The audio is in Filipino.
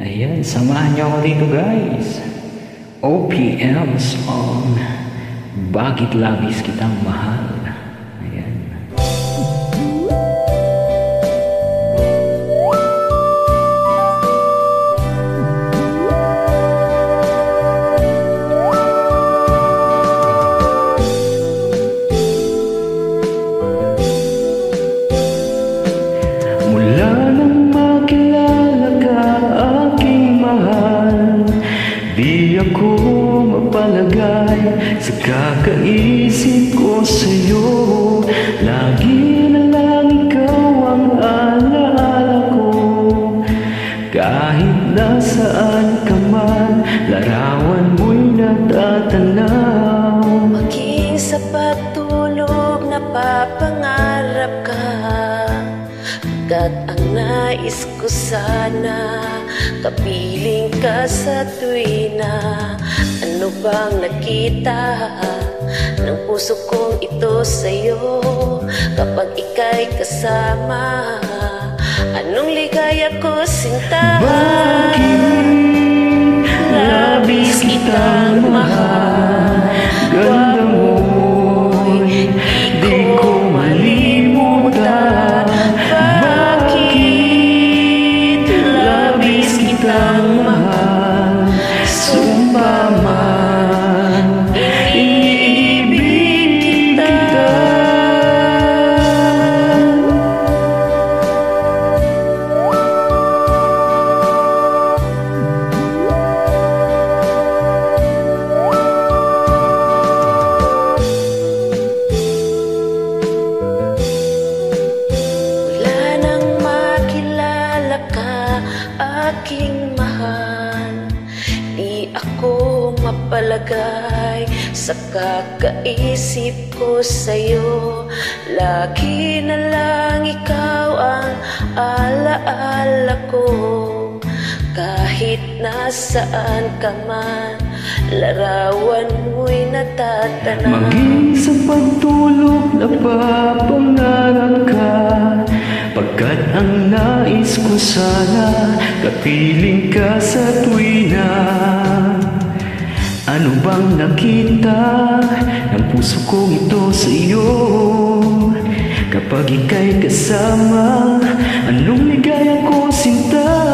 Ayan, samahan niyo ako dito guys. OPM song, Bakit Labis Kitang Mahal. Ayan. Mula nang makilala ka, aking mahal, di ako mapalagay sa kakaisip ko sa'yo. Lagi na lang ikaw ang alaala ko. Kahit nasaan ka man, larawan mo'y natatanaw. Maging sa pagtulog, napapangarap ka. Kat ang nais ko sana, kapiling ka sa tuwina. Ano bang nakita ng puso kong ito sa'yo? Kapag ika'y kasama, anong ligaya ko, sinta? Bakit labis kitang mahal? Ganda mo'y di ko malimutan. Bakit labis kitang mahal? Sumpa man, iniibig kita. Aking mahal, di ako mapalagay sa kakaisip ko sa'yo. Lagi na lang ikaw ang alaala ko. Kahit nasaan ka man, larawan mo'y natatanaw. Maging sa pagtulog, napapangarap ka. Pagkat ang nais ko sana, kapiling ka sa tuwina. Ano bang nakita ng puso kong ito sa iyo? Kapag ika'y kasama, anong ligaya ko, sinta?